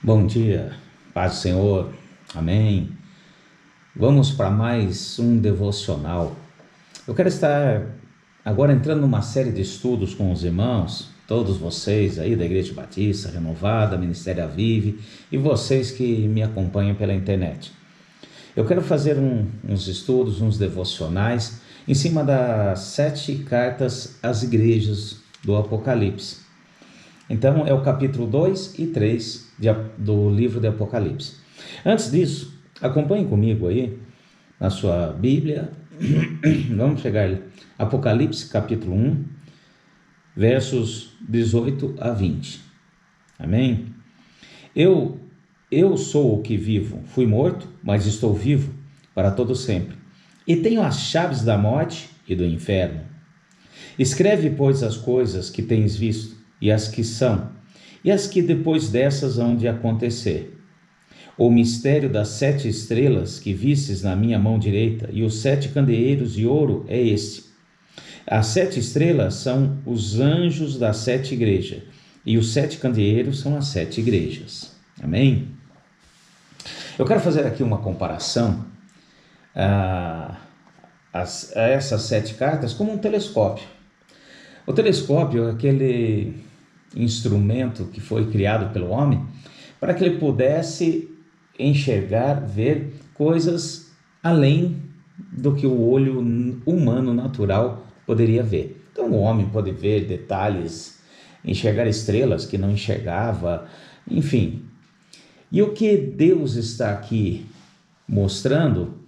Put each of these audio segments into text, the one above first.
Bom dia, paz do Senhor, amém. Vamos para mais um devocional. Eu quero estar agora entrando numa série de estudos com os irmãos, todos vocês aí da Igreja Batista Renovada, Ministério Avive e vocês que me acompanham pela internet. Eu quero fazer uns estudos, uns devocionais em cima das 7 cartas às igrejas do Apocalipse. Então, é o capítulo 2 e 3 do livro de Apocalipse. Antes disso, acompanhe comigo aí na sua Bíblia. Vamos chegar ali. Apocalipse, capítulo 1, versos 18 a 20. Amém? Eu sou o que vivo. Fui morto, mas estou vivo para todo sempre. E tenho as chaves da morte e do inferno. Escreve, pois, as coisas que tens visto, e as que são, e as que depois dessas hão de acontecer. O mistério das 7 estrelas que vistes na minha mão direita, e os 7 candeeiros de ouro é este. As 7 estrelas são os anjos das 7 igrejas, e os 7 candeeiros são as 7 igrejas. Amém? Eu quero fazer aqui uma comparação a essas 7 cartas como um telescópio. O telescópio é aquele instrumento que foi criado pelo homem para que ele pudesse enxergar, ver coisas além do que o olho humano natural poderia ver. Então o homem pode ver detalhes, enxergar estrelas que não enxergava, enfim. E o que Deus está aqui mostrando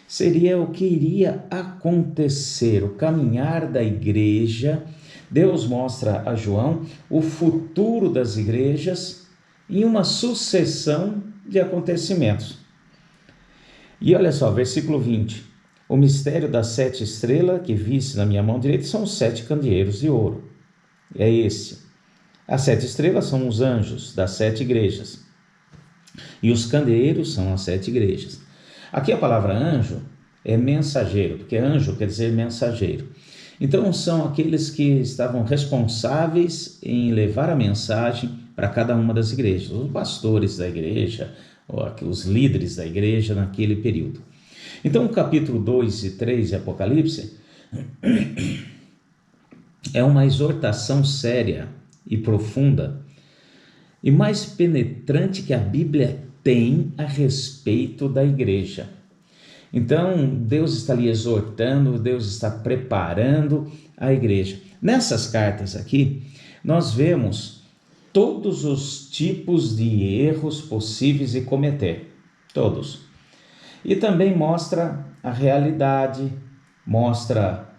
seria o que iria acontecer, o caminhar da igreja. Deus mostra a João o futuro das igrejas em uma sucessão de acontecimentos. E olha só, versículo 20. O mistério das 7 estrelas que viste na minha mão direita são os 7 candeeiros de ouro. É esse. As 7 estrelas são os anjos das 7 igrejas. E os candeeiros são as 7 igrejas. Aqui a palavra anjo é mensageiro, porque anjo quer dizer mensageiro. Então são aqueles que estavam responsáveis em levar a mensagem para cada uma das igrejas, os pastores da igreja, os líderes da igreja naquele período. Então o capítulo 2 e 3 de Apocalipse é uma exortação séria e profunda e mais penetrante que a Bíblia tem a respeito da igreja. Então, Deus está ali exortando, Deus está preparando a igreja. Nessas cartas aqui, nós vemos todos os tipos de erros possíveis de cometer, todos. E também mostra a realidade, mostra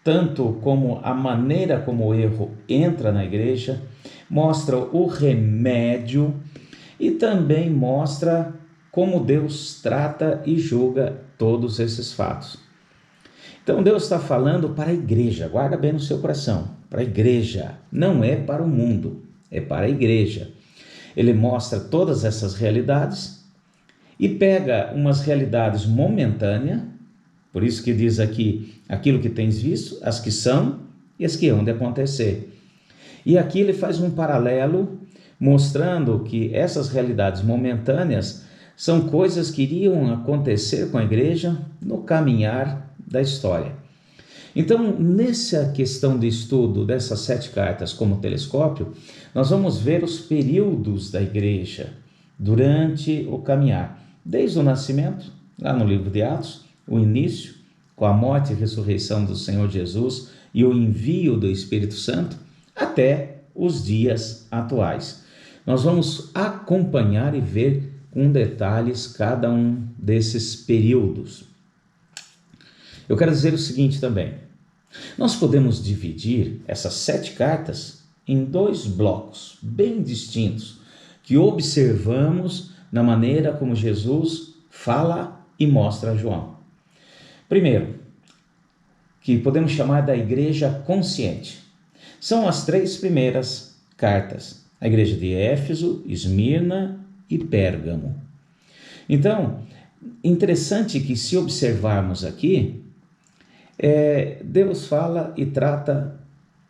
tanto como a maneira como o erro entra na igreja, mostra o remédio e também mostra como Deus trata e julga todos esses fatos. Então Deus está falando para a igreja, guarda bem no seu coração, para a igreja, não é para o mundo, é para a igreja. Ele mostra todas essas realidades e pega umas realidades momentâneas, por isso que diz aqui, aquilo que tens visto, as que são e as que hão de acontecer. E aqui ele faz um paralelo, mostrando que essas realidades momentâneas são coisas que iriam acontecer com a igreja no caminhar da história. Então, nessa questão de estudo dessas 7 cartas como telescópio, nós vamos ver os períodos da igreja durante o caminhar. Desde o nascimento, lá no livro de Atos, o início, com a morte e ressurreição do Senhor Jesus e o envio do Espírito Santo, até os dias atuais. Nós vamos acompanhar e ver com detalhes cada um desses períodos. Eu quero dizer o seguinte também, nós podemos dividir essas 7 cartas em 2 blocos bem distintos, que observamos na maneira como Jesus fala e mostra a João. Primeiro, que podemos chamar da igreja consciente. São as 3 primeiras cartas, a igreja de Éfeso, Esmirna e Pérgamo. Então, interessante que se observarmos aqui, Deus fala e trata,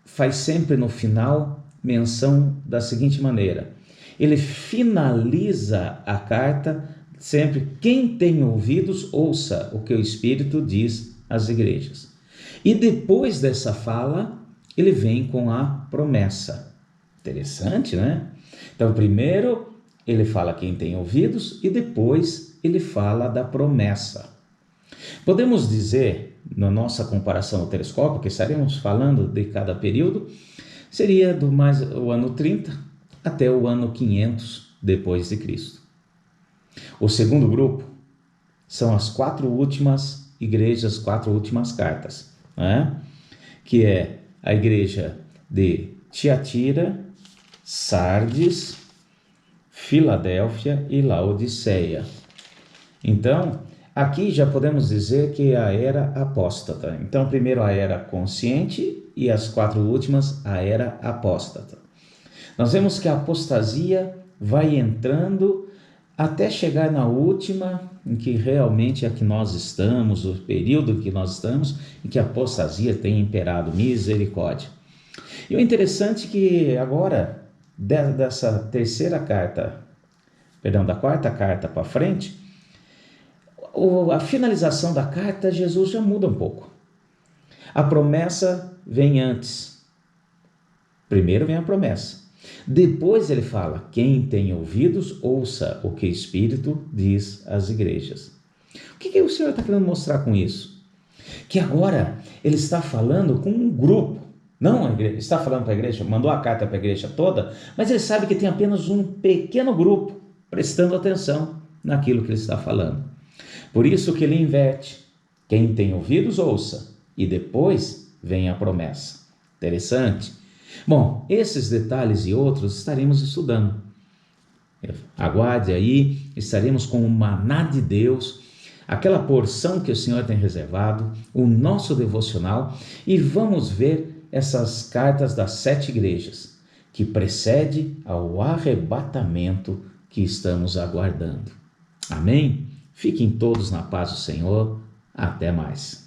faz sempre no final menção da seguinte maneira: ele finaliza a carta sempre: quem tem ouvidos, ouça o que o Espírito diz às igrejas. E depois dessa fala, ele vem com a promessa. Interessante, né? Então, primeiro ele fala quem tem ouvidos e depois ele fala da promessa. Podemos dizer, na nossa comparação ao telescópio, que estaremos falando de cada período, seria do mais o ano 30 até o ano 500 depois de Cristo. O segundo grupo são as 4 últimas igrejas, 4 últimas cartas, né? Que é a igreja de Tiatira, Sardes, Filadélfia e Laodiceia. Então, aqui já podemos dizer que é a era apóstata. Então, primeiro a era consciente e as 4 últimas a era apóstata. Nós vemos que a apostasia vai entrando até chegar na última, em que realmente é que nós estamos, o período em que nós estamos, em que a apostasia tem imperado. Misericórdia. E o interessante é que agora, dessa terceira carta, da quarta carta para frente, a finalização da carta, Jesus já muda um pouco. A promessa vem antes. Primeiro vem a promessa. Depois ele fala: quem tem ouvidos, ouça o que o Espírito diz às igrejas. O que o Senhor está querendo mostrar com isso? Que agora ele está falando com um grupo. Não a igreja, está falando para a igreja, mandou a carta para a igreja toda, mas ele sabe que tem apenas um pequeno grupo prestando atenção naquilo que ele está falando. Por isso que ele inverte: quem tem ouvidos, ouça, e depois vem a promessa. Interessante? Bom, esses detalhes e outros estaremos estudando. Aguarde aí, estaremos com o maná de Deus, aquela porção que o Senhor tem reservado, o nosso devocional, e vamos ver essas cartas das 7 igrejas, que precede ao arrebatamento que estamos aguardando. Amém? Fiquem todos na paz do Senhor. Até mais.